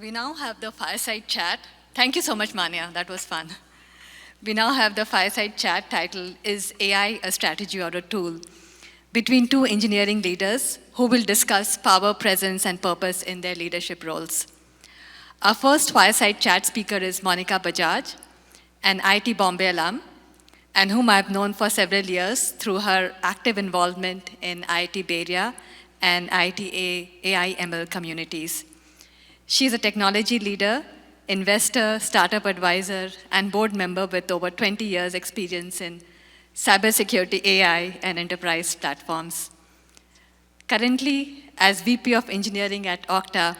We now have the fireside chat. Thank you so much, Manya. That was fun. We now have the fireside chat title, Is AI a Strategy or a Tool? Between two engineering leaders who will discuss power, presence, and purpose in their leadership roles. Our first fireside chat speaker is Monica Bajaj, an IIT Bombay alum, and whom I've known for several years through her active involvement in IIT Bay Area and IIT AI ML communities. She is a technology leader, investor, startup advisor, and board member with over 20 years' experience in cybersecurity, AI, and enterprise platforms. Currently, as VP of Engineering at Okta,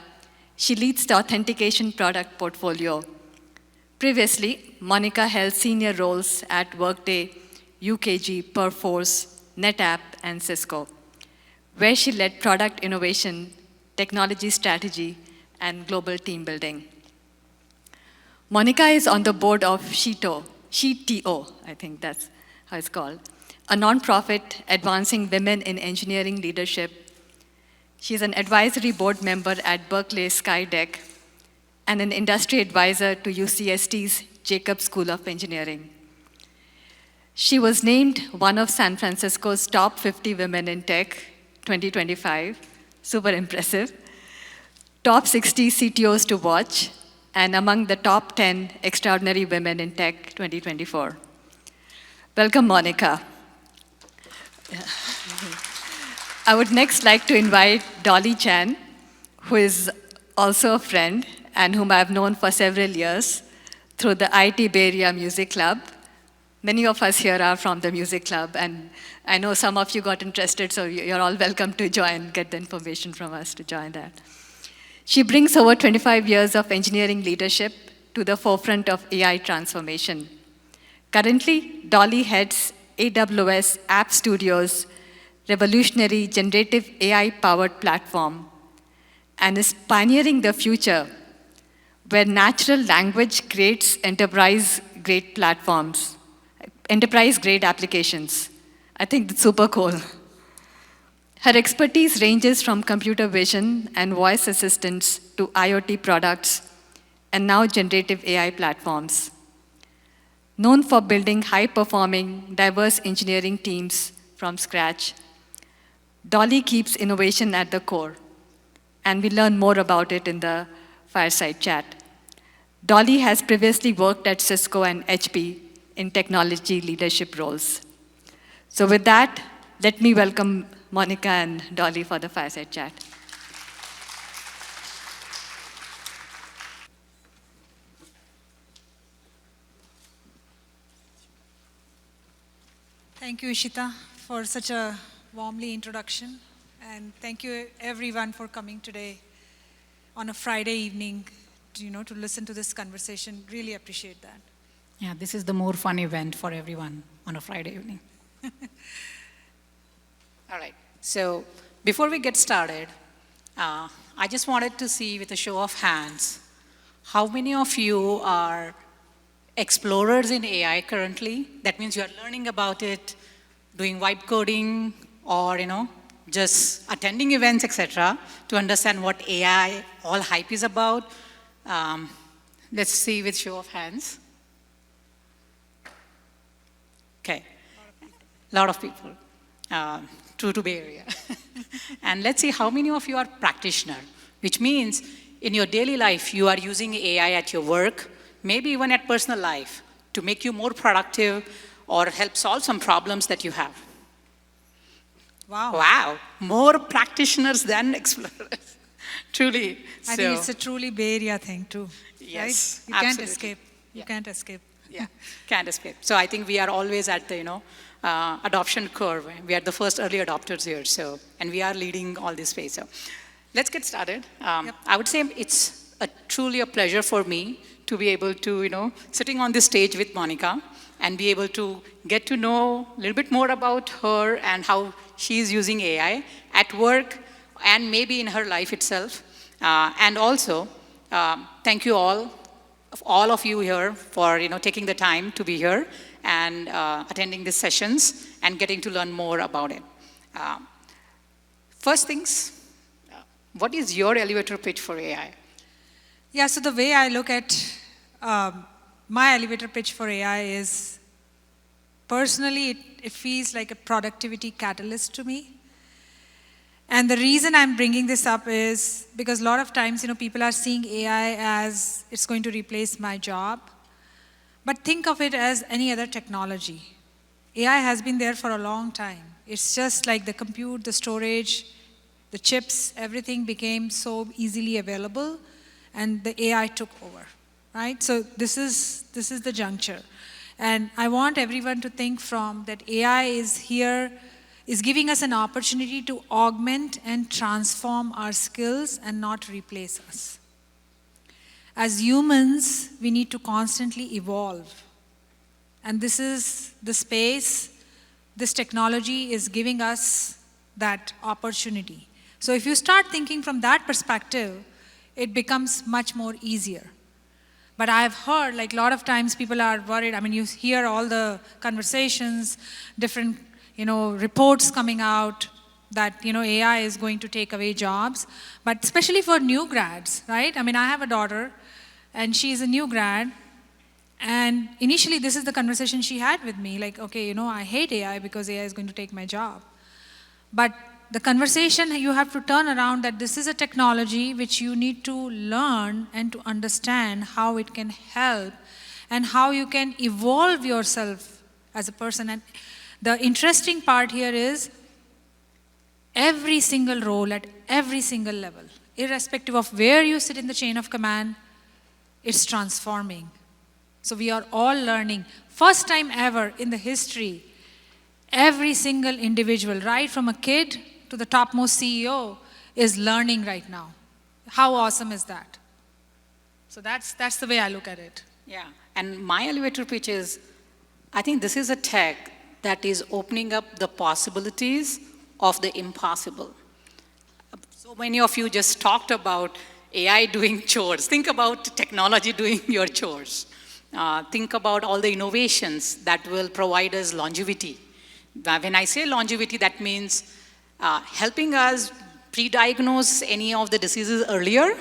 she leads the authentication product portfolio. Previously, Monica held senior roles at Workday, UKG, Perforce, NetApp, and Cisco, where she led product innovation, technology strategy, and global team building. Monica is on the board of SheTO, I think that's how it's called, a nonprofit advancing women in engineering leadership. She's an advisory board member at Berkeley Skydeck and an industry advisor to UCST's Jacobs School of Engineering. She was named one of San Francisco's top 50 women in tech 2025, super impressive, top 60 CTOs to watch, and among the top 10 extraordinary women in tech 2024. Welcome, Monica. I would next like to invite Dolly Chan, who is also a friend and whom I've known for several years through the IIT Bay Area Music Club. Many of us here are from the music club, and I know some of you got interested, so you're all welcome to join, get the information from us to join that. She brings over 25 years of engineering leadership to the forefront of AI transformation. Currently, Dolly heads AWS App Studio's revolutionary generative AI-powered platform and is pioneering the future where natural language creates enterprise-grade platforms, enterprise-grade applications. I think that's super cool. Her expertise ranges from computer vision and voice assistants to IoT products and now generative AI platforms. Known for building high-performing, diverse engineering teams from scratch, Dolly keeps innovation at the core, and we learn more about it in the fireside chat. Dolly has previously worked at Cisco and HP in technology leadership roles. So with that, let me welcome Monica and Dolly for the fireside chat. Thank you, Ishita, for such a warmly introduction. And thank you, everyone, for coming today on a Friday evening to listen to this conversation. Really appreciate that. Yeah, this is the more fun event for everyone on a Friday evening. All right, so before we get started, I just wanted to see with a show of hands, how many of you are explorers in AI currently? That means you are learning about it, doing vibe coding, or just attending events, etc., to understand what AI, all hype is about. Let's see with show of hands. Okay, a lot of people. True to Bay Area. And let's see how many of you are practitioner, which means in your daily life, you are using AI at your work, maybe even at personal life, to make you more productive or help solve some problems that you have. Wow. Wow, more practitioners than explorers. Truly. I think it's a truly Bay Area thing too. Yes, right? You absolutely. can't escape. You can't escape. Yeah, can't escape. So I think we are always at the, adoption curve. We are the first early adopters here, and we are leading all this space. So let's get started. Yep. I would say it's truly a pleasure for me to be able to, sitting on this stage with Monica and be able to get to know a little bit more about her and how she's using AI at work and maybe in her life itself. And also, thank you all of you here for taking the time to be here and attending these sessions and getting to learn more about it. First things, what is your elevator pitch for AI? Yeah, so the way I look at my elevator pitch for AI is, personally, it feels like a productivity catalyst to me. And the reason I'm bringing this up is because a lot of times, people are seeing AI as it's going to replace my job. But think of it as any other technology. AI has been there for a long time. It's just like the compute, the storage, the chips, everything became so easily available, and the AI took over, right? So this is the juncture. And I want everyone to think from that AI is here, is giving us an opportunity to augment and transform our skills and not replace us. As humans, we need to constantly evolve. And this is the space, this technology is giving us that opportunity. So if you start thinking from that perspective, it becomes much more easier. But I've heard, like a lot of times people are worried. I mean, you hear all the conversations, different reports coming out that AI is going to take away jobs, but especially for new grads, right? I mean, I have a daughter, and she's a new grad, and initially this is the conversation she had with me, like, okay, I hate AI because AI is going to take my job. But the conversation you have to turn around that this is a technology which you need to learn and to understand how it can help and how you can evolve yourself as a person. And the interesting part here is every single role at every single level, irrespective of where you sit in the chain of command, it's transforming. So we are all learning. First time ever in the history, every single individual, right from a kid to the topmost CEO, is learning right now. How awesome is that? So that's the way I look at it. Yeah, and my elevator pitch is, I think this is a tech that is opening up the possibilities of the impossible. So many of you just talked about AI doing chores. Think about technology doing your chores. Think about all the innovations that will provide us longevity. When I say longevity, that means helping us pre-diagnose any of the diseases earlier,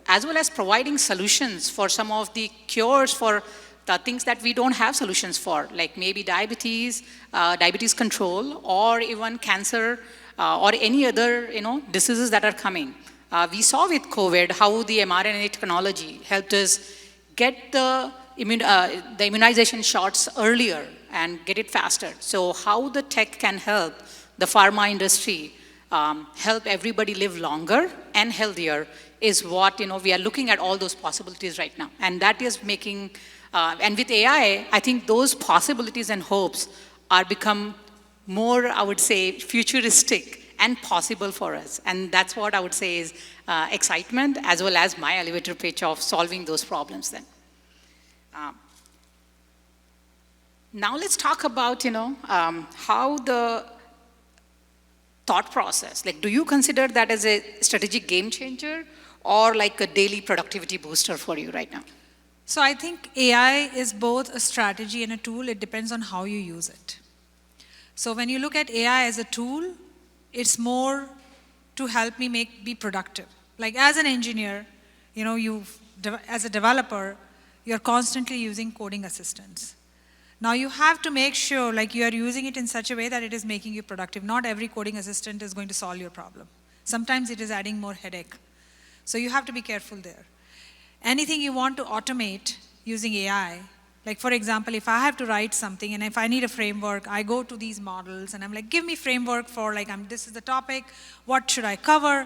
as well as providing solutions for some of the cures for the things that we don't have solutions for, like maybe diabetes, diabetes control, or even cancer, or any other diseases that are coming. We saw with COVID how the mRNA technology helped us get the immunization shots earlier and get it faster. So how the tech can help the pharma industry help everybody live longer and healthier is what we are looking at, all those possibilities right now. And that is making, and with AI, I think those possibilities and hopes are become more, I would say, futuristic and possible for us. And that's what I would say is excitement, as well as my elevator pitch of solving those problems then. Now let's talk about, how the thought process, like, do you consider that as a strategic game changer or like a daily productivity booster for you right now? So I think AI is both a strategy and a tool. It depends on how you use it. So when you look at AI as a tool, it's more to help me be productive. Like as an engineer, as a developer, you're constantly using coding assistants. Now you have to make sure like you are using it in such a way that it is making you productive. Not every coding assistant is going to solve your problem. Sometimes it is adding more headache. So you have to be careful there. Anything you want to automate using AI, like for example, if I have to write something and if I need a framework, I go to these models and I'm like, give me framework for like, this is the topic, what should I cover?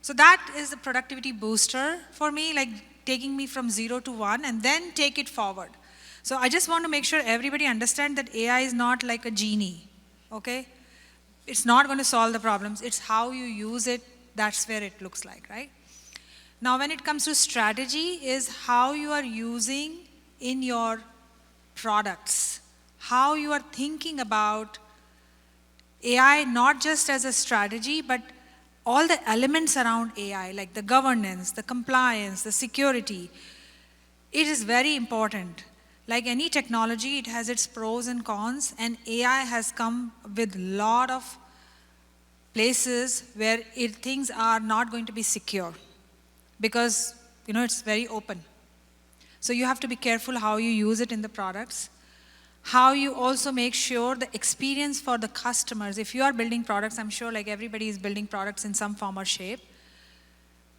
So that is a productivity booster for me, like taking me from 0 to 1 and then take it forward. So I just want to make sure everybody understand that AI is not like a genie, okay? It's not going to solve the problems. It's how you use it, that's where it looks like, right? Now when it comes to strategy is how you are using in your products, how you are thinking about AI not just as a strategy, but all the elements around AI, like the governance, the compliance, the security. It is very important. Like any technology, it has its pros and cons, and AI has come with a lot of places where things are not going to be secure. Because it's very open. So you have to be careful how you use it in the products, how you also make sure the experience for the customers. If you are building products, I'm sure like everybody is building products in some form or shape,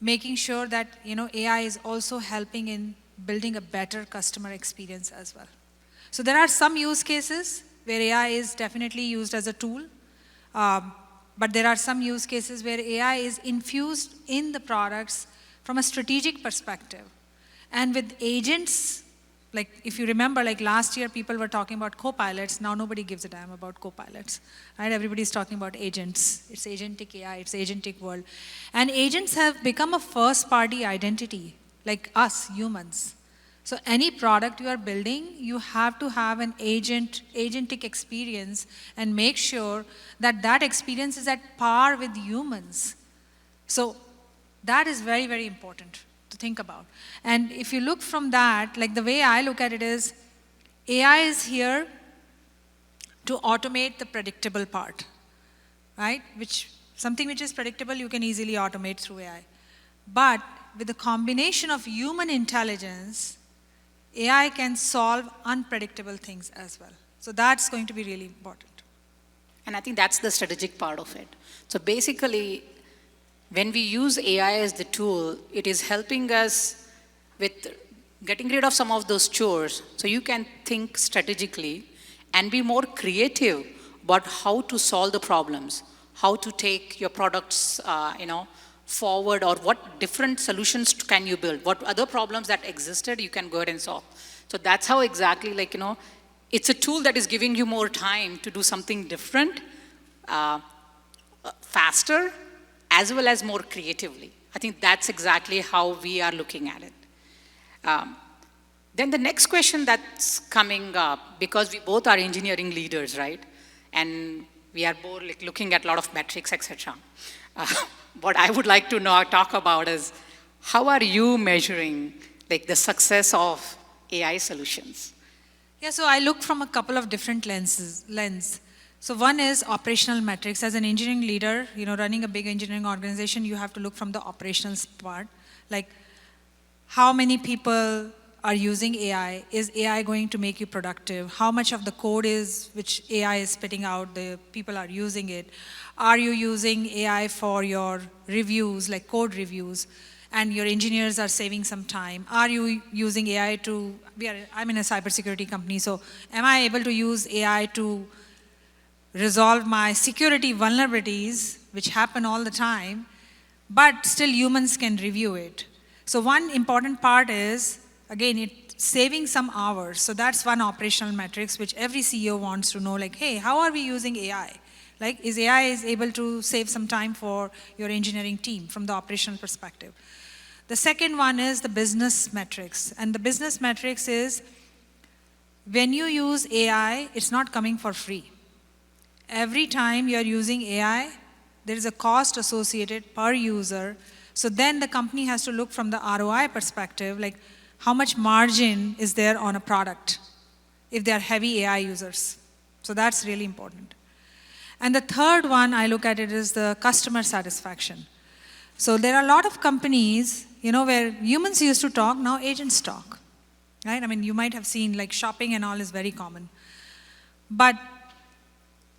making sure that AI is also helping in building a better customer experience as well. So there are some use cases where AI is definitely used as a tool, but there are some use cases where AI is infused in the products from a strategic perspective. And with agents, like if you remember, like last year people were talking about co-pilots, now nobody gives a damn about co-pilots, right? Everybody's talking about agents. It's agentic AI, it's agentic world. And agents have become a first-party identity, like us, humans. So any product you are building, you have to have an agentic experience and make sure that that experience is at par with humans. So that is very, very important to think about. And if you look from that, like the way I look at it is, AI is here to automate the predictable part, right? Something which is predictable, you can easily automate through AI. But with the combination of human intelligence, AI can solve unpredictable things as well. So that's going to be really important. And I think that's the strategic part of it. So basically, when we use AI as the tool, it is helping us with getting rid of some of those chores, so you can think strategically and be more creative about how to solve the problems, how to take your products forward, or what different solutions can you build, what other problems that existed you can go ahead and solve. So that's how exactly, it's a tool that is giving you more time to do something different, faster, as well as more creatively. I think that's exactly how we are looking at it. Then the next question that's coming up, because we both are engineering leaders, right? And we are both looking at a lot of metrics, etc. What I would like to talk about is, how are you measuring the success of AI solutions? Yeah, so I look from a couple of different lens. So one is operational metrics. As an engineering leader, running a big engineering organization, you have to look from the operational part. Like, how many people are using AI? Is AI going to make you productive? How much of the code which AI is spitting out, the people are using it? Are you using AI for your reviews, like code reviews, and your engineers are saving some time? Are you using AI I'm in a cybersecurity company, so am I able to use AI to resolve my security vulnerabilities, which happen all the time, but still humans can review it? So one important part is, again, it's saving some hours. So that's one operational metrics which every CEO wants to know, like, hey, how are we using AI? Like, is AI able to save some time for your engineering team from the operational perspective? The second one is the business metrics. And the business metrics is, when you use AI, it's not coming for free. Every time you're using AI, there is a cost associated per user. So then the company has to look from the ROI perspective, like how much margin is there on a product if they are heavy AI users. So that's really important. And the third one I look at it is the customer satisfaction. So there are a lot of companies, where humans used to talk, now agents talk, right? I mean, you might have seen like shopping and all is very common. But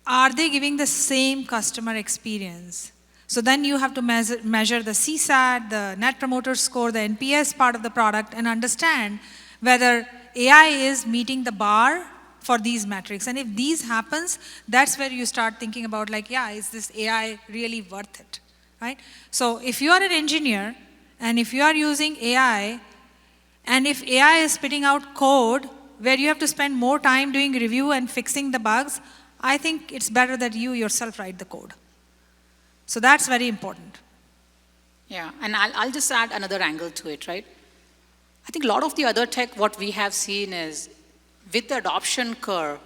are they giving the same customer experience? So then you have to measure the CSAT, the Net Promoter Score, the NPS part of the product, and understand whether AI is meeting the bar for these metrics. And if these happens, that's where you start thinking about is this AI really worth it, right? So if you are an engineer, and if you are using AI, and if AI is spitting out code where you have to spend more time doing review and fixing the bugs, I think it's better that you yourself write the code. So that's very important. Yeah, and I'll just add another angle to it, right? I think a lot of the other tech, what we have seen is, with the adoption curve,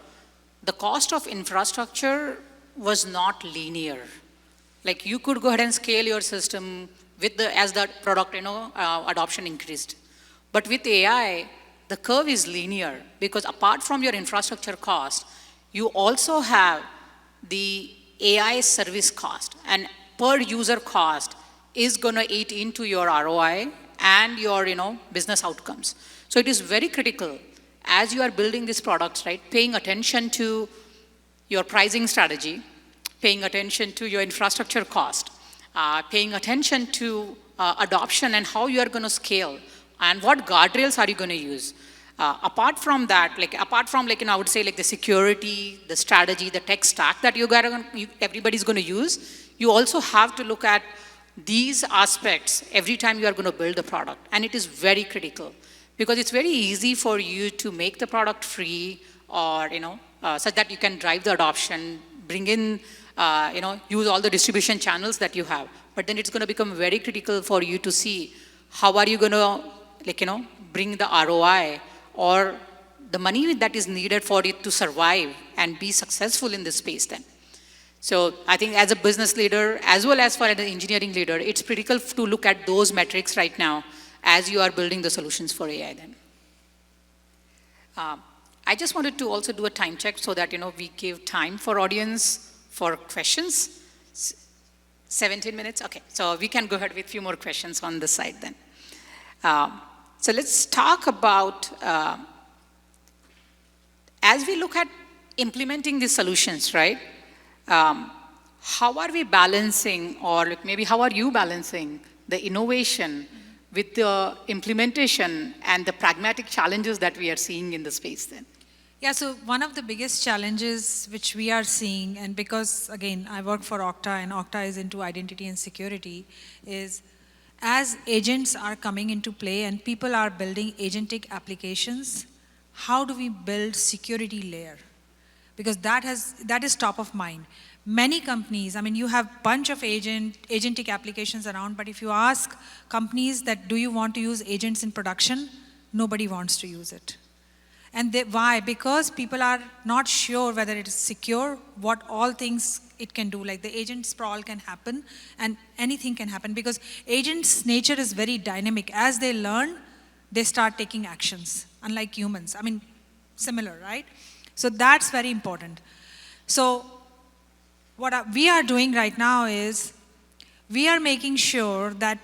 the cost of infrastructure was not linear. Like, you could go ahead and scale your system as the product adoption increased. But with AI, the curve is linear, because apart from your infrastructure cost, you also have the AI service cost, and per user cost is going to eat into your ROI and your, business outcomes. So it is very critical as you are building these products, right? Paying attention to your pricing strategy, paying attention to your infrastructure cost, paying attention to adoption and how you are going to scale, and what guardrails are you going to use. Apart from that, I would say like the security, the strategy, the tech stack that everybody's going to use, you also have to look at these aspects every time you are going to build a product. And it is very critical because it's very easy for you to make the product free or, such that you can drive the adoption, bring in, use all the distribution channels that you have. But then it's going to become very critical for you to see how are you going to, bring the ROI or the money that is needed for it to survive and be successful in this space then. So I think as a business leader, as well as for an engineering leader, it's critical to look at those metrics right now as you are building the solutions for AI then. I just wanted to also do a time check so that, we give time for audience for questions. 17 minutes, okay. So we can go ahead with a few more questions on this side then. So let's talk about, as we look at implementing these solutions, right? How are we balancing, or maybe how are you balancing the innovation with the implementation and the pragmatic challenges that we are seeing in the space then? Yeah, so one of the biggest challenges which we are seeing, and because again, I work for Okta and Okta is into identity and security, is as agents are coming into play and people are building agentic applications, how do we build security layer? Because that is top of mind. Many companies, you have bunch of agentic applications around, but if you ask companies that do you want to use agents in production, nobody wants to use it. And why? Because people are not sure whether it is secure, what all things it can do, like the agent sprawl can happen and anything can happen because agents' nature is very dynamic. As they learn, they start taking actions, unlike humans. Similar, right? So that's very important. So what we are doing right now is we are making sure that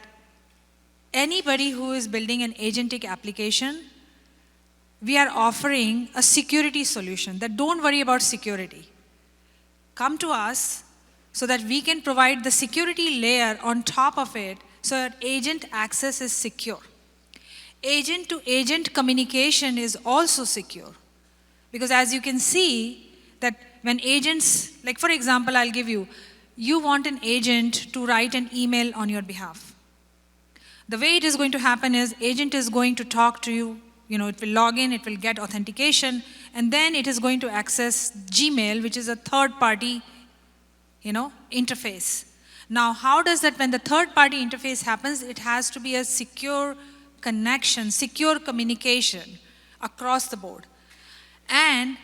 anybody who is building an agentic application, we are offering a security solution that don't worry about security. Come to us so that we can provide the security layer on top of it so that agent access is secure. Agent to agent communication is also secure. Because as you can see that when agents, like for example, I'll give you want an agent to write an email on your behalf. The way it is going to happen is agent is going to talk to you, it will log in, it will get authentication, and then it is going to access Gmail, which is a third-party, interface. Now, how does that, when the third-party interface happens, it has to be a secure connection, secure communication across the board. And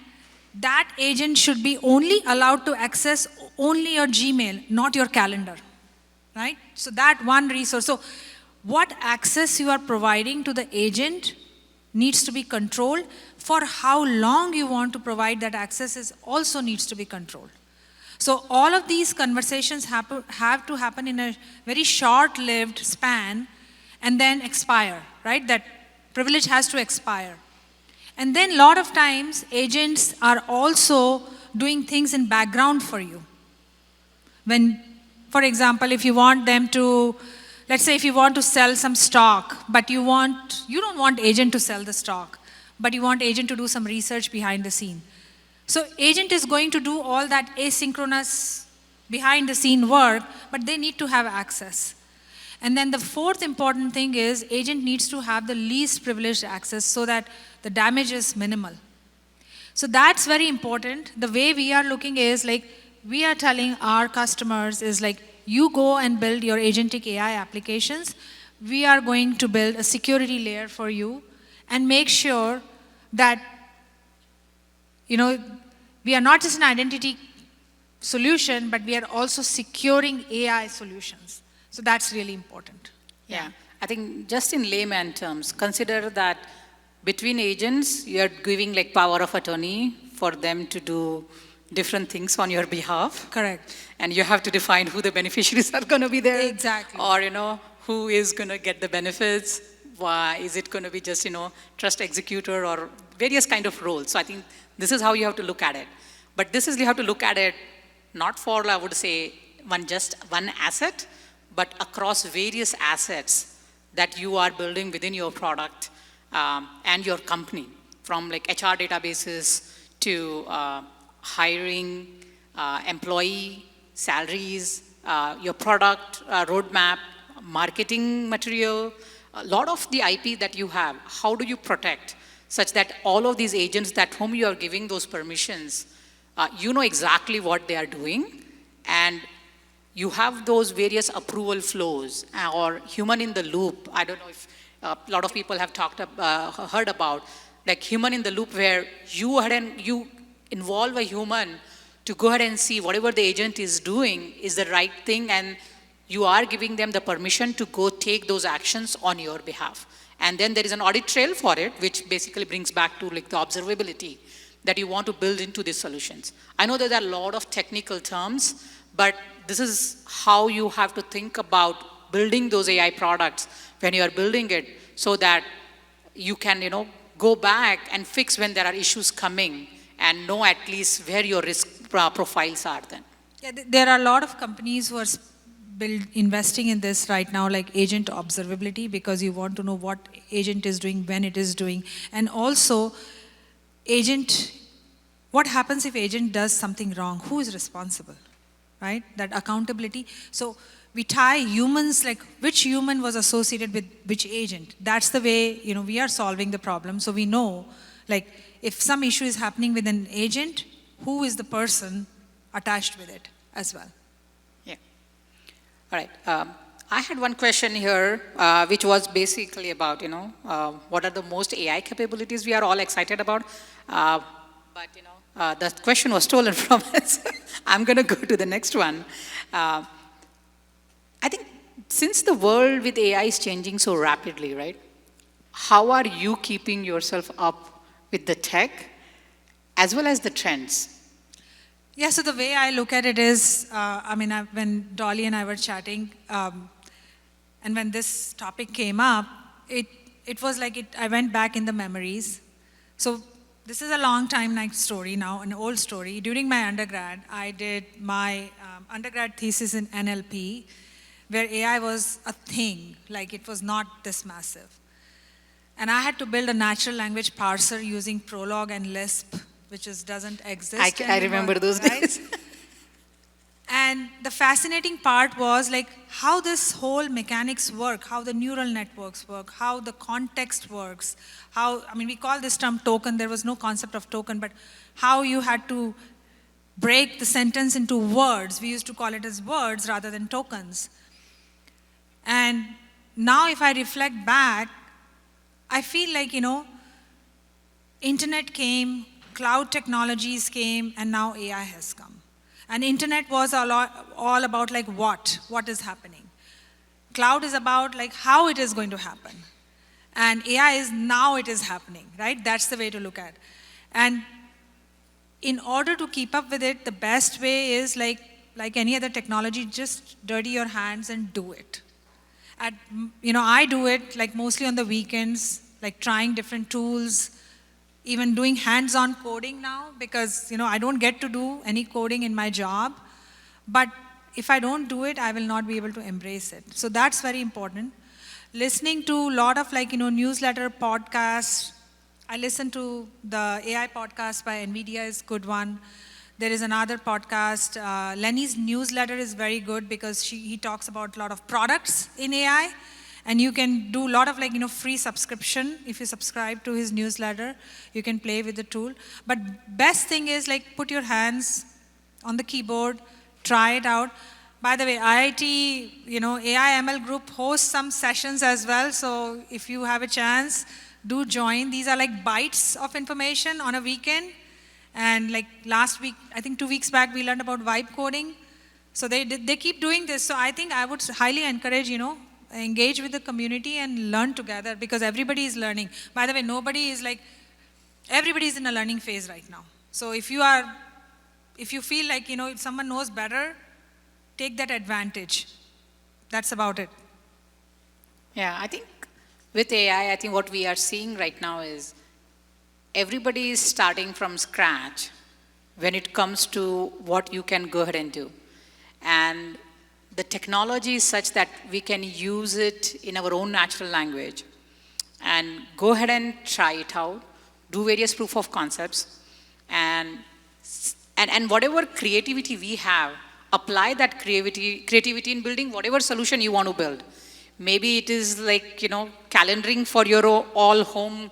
that agent should be only allowed to access only your Gmail, not your calendar, right? So that one resource. So what access you are providing to the agent needs to be controlled. For how long you want to provide that access is also needs to be controlled. So all of these conversations have to happen in a very short-lived span and then expire, right? That privilege has to expire. And then a lot of times agents are also doing things in background for you. When, for example, if you want them to, let's say if you want to sell some stock, but you don't want agent to sell the stock, but you want agent to do some research behind the scene. So agent is going to do all that asynchronous behind the scene work, but they need to have access. And then the fourth important thing is agent needs to have the least privileged access so that the damage is minimal. So that's very important. The way we are looking is like, we are telling our customers is like, you go and build your agentic AI applications. We are going to build a security layer for you and make sure that, we are not just an identity solution, but we are also securing AI solutions. So that's really important. Yeah. I think just in layman terms, consider that between agents, you're giving like power of attorney for them to do different things on your behalf. Correct. And you have to define who the beneficiaries are going to be there. Exactly. Or, who is going to get the benefits? Why is it going to be just, trust executor or various kind of roles? So I think this is how you have to look at it. But this is, you have to look at it not for, I would say, just one asset, but across various assets that you are building within your product and your company, from like HR databases to hiring, employee salaries, your product roadmap, marketing material, a lot of the IP that you have, how do you protect such that all of these agents that whom you are giving those permissions, you know exactly what they are doing, and you have those various approval flows or human in the loop. I don't know if a lot of people have heard about like human in the loop, where you involve a human to go ahead and see whatever the agent is doing is the right thing, and you are giving them the permission to go take those actions on your behalf. And then there is an audit trail for it, which basically brings back to like the observability that you want to build into these solutions. I know that there are a lot of technical terms, but this is how you have to think about building those AI products when you are building it, so that you can, go back and fix when there are issues coming and know at least where your risk profiles are then. Yeah, there are a lot of companies who are investing in this right now, like agent observability, because you want to know what agent is doing, when it is doing, and also what happens if agent does something wrong? Who is responsible, right? That accountability. So we tie humans, like which human was associated with which agent. That's the way, we are solving the problem. So we know, like, if some issue is happening with an agent, who is the person attached with it as well. Yeah. All right. I had one question here, which was basically about, what are the most AI capabilities we are all excited about? But, the question was stolen from us. I'm going to go to the next one. I think since the world with AI is changing so rapidly, right? How are you keeping yourself up with the tech as well as the trends? Yeah, so the way I look at it is, when Dolly and I were chatting, and when this topic came up, it was like I went back in the memories. So this is a long time story now, an old story. During my undergrad, I did my undergrad thesis in NLP, where AI was a thing, like it was not this massive. And I had to build a natural language parser using Prolog and Lisp, which doesn't exist anymore, I remember those right? days. And the fascinating part was like how this whole mechanics work, how the neural networks work, how the context works, we call this term token, there was no concept of token, but how you had to break the sentence into words. We used to call it as words rather than tokens. And now if I reflect back, I feel like, internet came, cloud technologies came, and now AI has come. And internet was all about like what is happening. Cloud is about like how it is going to happen. And AI is now it is happening, right? That's the way to look at it. And in order to keep up with it, the best way is like any other technology, just dirty your hands and do it. I do it like mostly on the weekends, like trying different tools, even doing hands-on coding now, because I don't get to do any coding in my job. But if I don't do it, I will not be able to embrace it. So that's very important. Listening to a lot of newsletter podcasts. I listen to the AI podcast by NVIDIA is a good one. There is another podcast. Lenny's newsletter is very good because he talks about a lot of products in AI. And you can do a lot of free subscription. If you subscribe to his newsletter, you can play with the tool. But best thing is put your hands on the keyboard, try it out. By the way, IIT, AI ML group hosts some sessions as well. So if you have a chance, do join. These are like bites of information on a weekend. And last week, I think 2 weeks back, we learned about vibe coding. So they keep doing this. So I think I would highly encourage, engage with the community and learn together, because everybody is learning. By the way, everybody is in a learning phase right now. So if you feel like, if someone knows better, take that advantage. That's about it. Yeah, I think with AI, I think what we are seeing right now is everybody is starting from scratch when it comes to what you can go ahead and do. And the technology is such that we can use it in our own natural language and go ahead and try it out, do various proof of concepts, and whatever creativity we have, apply that creativity in building whatever solution you want to build. Maybe it is like, calendaring for your all home,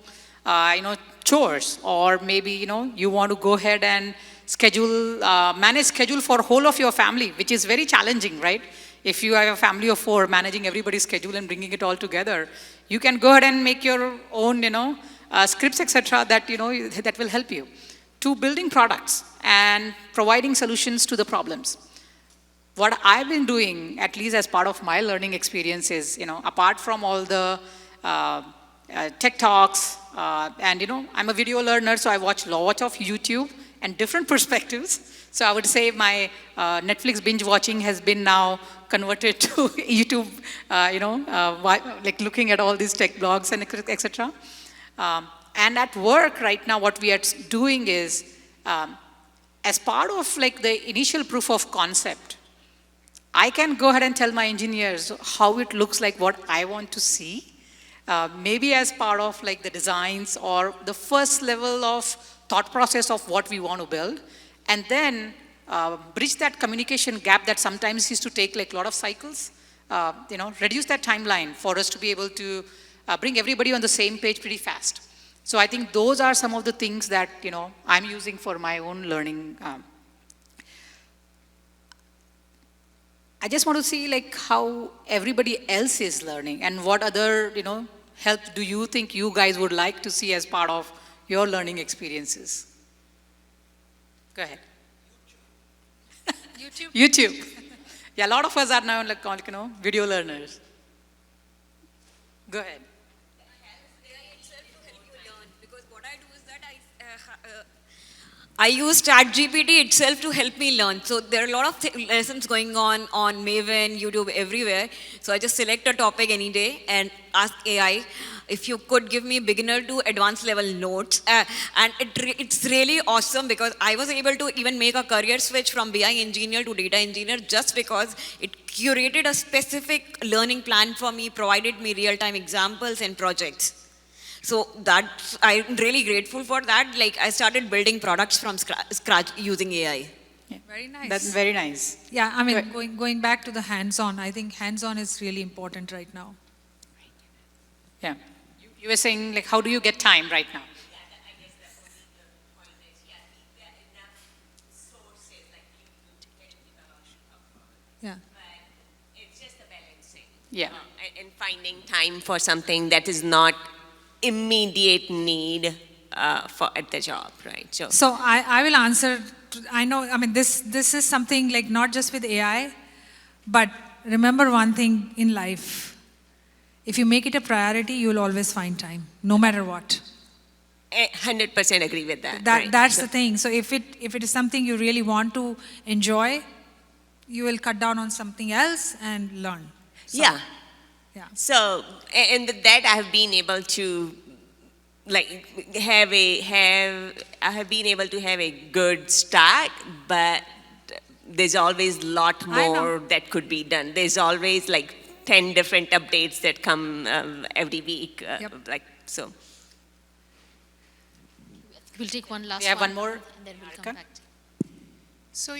chores, or maybe, you want to go ahead and manage schedule for whole of your family, which is very challenging, right? If you have a family of 4, managing everybody's schedule and bringing it all together, you can go ahead and make your own, scripts, etc. that, that will help you. To building products and providing solutions to the problems. What I've been doing, at least as part of my learning experience, is, apart from all the tech talks, and, I'm a video learner, so I watch lots of YouTube and different perspectives. So I would say my Netflix binge watching has been now converted to YouTube, like looking at all these tech blogs and etc. And at work right now, what we are doing is, as part of like the initial proof of concept, I can go ahead and tell my engineers how it looks like what I want to see, maybe as part of like the designs or the first level of thought process of what we want to build, and then bridge that communication gap that sometimes used to take like a lot of cycles, reduce that timeline for us to be able to bring everybody on the same page pretty fast. So I think those are some of the things that, I'm using for my own learning. I just want to see like how everybody else is learning and what other, help do you think you guys would like to see as part of your learning experiences? Go ahead. YouTube. YouTube. Yeah, a lot of us are now like, video learners. Go ahead. I use ChatGPT itself to help me learn. So there are a lot of lessons going on Maven, YouTube, everywhere. So I just select a topic any day and ask AI if you could give me beginner to advanced level notes. And it's really awesome because I was able to even make a career switch from BI engineer to data engineer just because it curated a specific learning plan for me, provided me real-time examples and projects. So I'm really grateful for that. Like I started building products from scratch using AI. Yeah. Very nice. That's very nice. Yeah, I mean, going back to the hands-on, I think hands-on is really important right now. Yeah. You were saying like, how do you get time right now? Yeah. It's just a balancing. Yeah. And finding time for something that is not immediate need at the job, right? So I will answer. I know. I mean, this is something like not just with AI, but remember one thing in life: if you make it a priority, you will always find time, no matter what. 100% agree with that. That's the thing. So if it is something you really want to enjoy, you will cut down on something else and learn. So, yeah. Yeah. So, and with that, I have been able to, like, I have been able to have a good start, but there's always a lot more that could be done. There's always like 10 different updates that come every week, like so. We'll take one last We have one one more. and then we'll come back. So,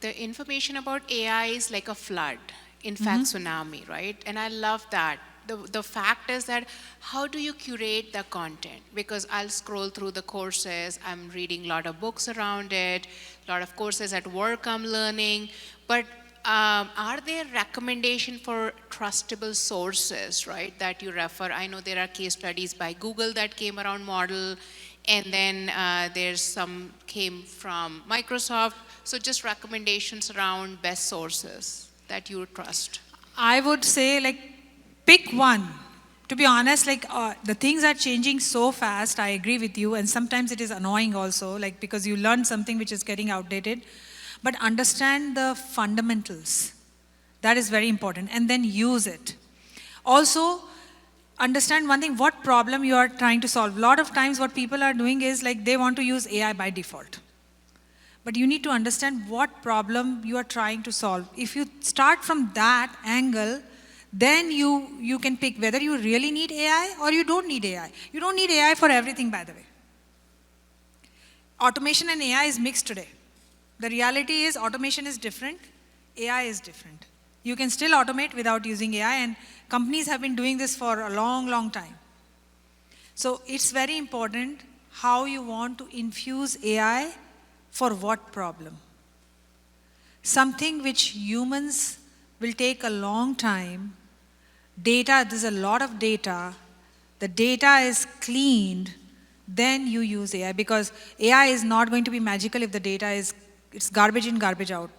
the information about AI is like a flood, in fact, tsunami, right? And I love that. The fact is that how do you curate the content? Because I'll scroll through the courses, I'm reading a lot of books around it, a lot of courses at work I'm learning, but are there recommendations for trustable sources, right, that you refer? I know there are case studies by Google that came around model, and then there's some came from Microsoft. So just recommendations around best sources that you trust. I would say like pick one. To be honest, like the things are changing so fast. I agree with you, and sometimes it is annoying also, like because you learn something which is getting outdated. But understand the fundamentals. That is very important, and then use it. Also, understand one thing, what problem you are trying to solve. A lot of times what people are doing is like they want to use AI by default. But you need to understand what problem you are trying to solve. If you start from that angle, then you can pick whether you really need AI or you don't need AI. You don't need AI for everything, by the way. Automation and AI is mixed today. The reality is automation is different, AI is different. You can still automate without using AI, and companies have been doing this for a long, long time. So it's very important how you want to infuse AI for what problem. Something which humans will take a long time. Data, there's a lot of data. The data is cleaned, then you use AI, because AI is not going to be magical if the data is, it's garbage in, garbage out.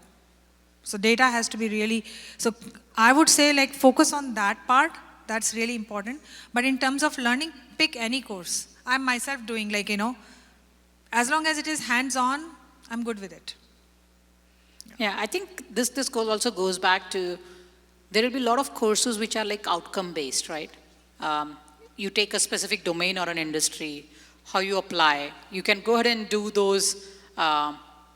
So data has to be really, so I would say like focus on that part, that's really important. But in terms of learning, pick any course. I'm myself doing like, as long as it is hands-on, I'm good with it. Yeah, I think this goal also goes back to, there will be a lot of courses which are like outcome-based, right? You take a specific domain or an industry, how you apply. You can go ahead and do those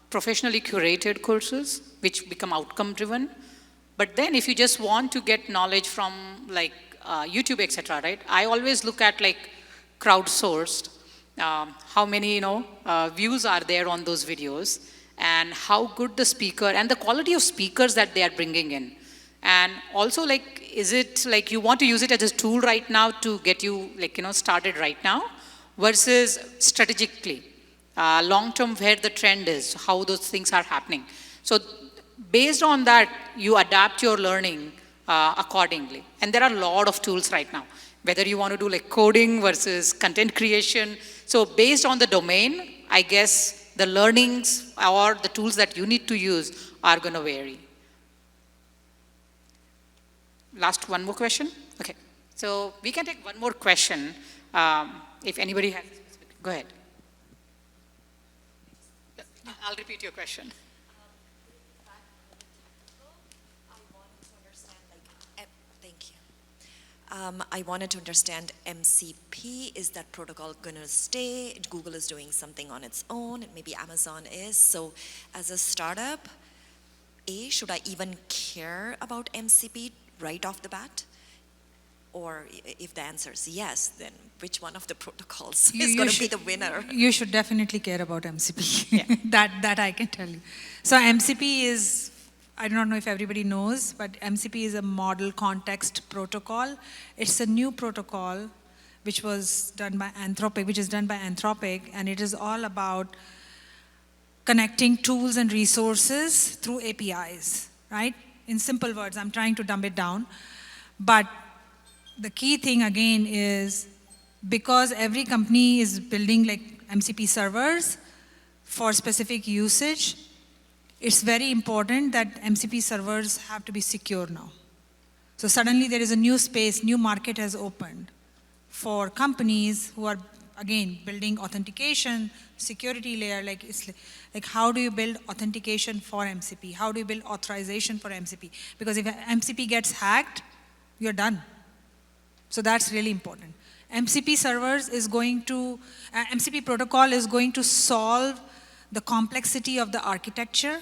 professionally curated courses, which become outcome-driven. But then if you just want to get knowledge from like YouTube, etc., right? I always look at like crowdsourced, how many views are there on those videos, and how good the speaker and the quality of speakers that they are bringing in. And also like, is it like you want to use it as a tool right now to get you like, started right now, versus strategically, long-term where the trend is, how those things are happening. So based on that, you adapt your learning accordingly. And there are a lot of tools right now, whether you want to do like coding versus content creation. So based on the domain, I guess the learnings or the tools that you need to use are going to vary. Last one more question? Okay. So we can take one more question. If anybody has, go ahead. I'll repeat your question. Thank you. I wanted to understand MCP. Is that protocol going to stay? Google is doing something on its own, and maybe Amazon is. So as a startup, should I even care about MCP right off the bat? Or if the answer is yes, then which one of the protocols is going to be the winner? You should definitely care about MCP. Yeah. that I can tell you. So MCP is, I don't know if everybody knows, but MCP is a model context protocol. It's a new protocol which was done by Anthropic, and it is all about connecting tools and resources through APIs, right? In simple words, I'm trying to dumb it down. But the key thing again is, because every company is building like MCP servers for specific usage, it's very important that MCP servers have to be secure now. So suddenly there is a new space, new market has opened for companies who are, again, building authentication, security layer, like how do you build authentication for MCP? How do you build authorization for MCP? Because if MCP gets hacked, you're done. So that's really important. MCP servers is going to, MCP protocol is going to solve the complexity of the architecture.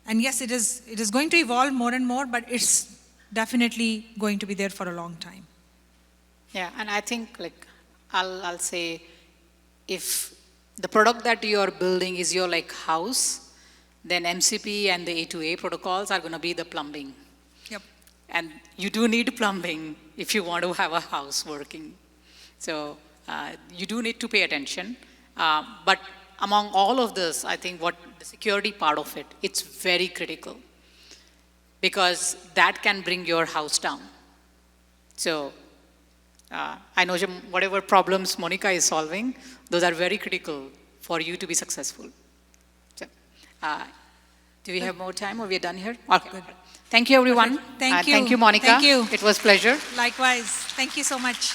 And yes, it is going to evolve more and more, but it's definitely going to be there for a long time. Yeah, and I think like, I'll say, if the product that you're building is your like house, then MCP and the A2A protocols are going to be the plumbing. Yep. And you do need plumbing if you want to have a house working. So you do need to pay attention. But among all of this, I think what the security part of it, it's very critical, because that can bring your house down. So I know whatever problems Monica is solving, those are very critical for you to be successful. So, do we have more time, or we are done here? Okay. Good. Thank you, everyone. Thank you. Thank you, Monica. Thank you. It was a pleasure. Likewise. Thank you so much.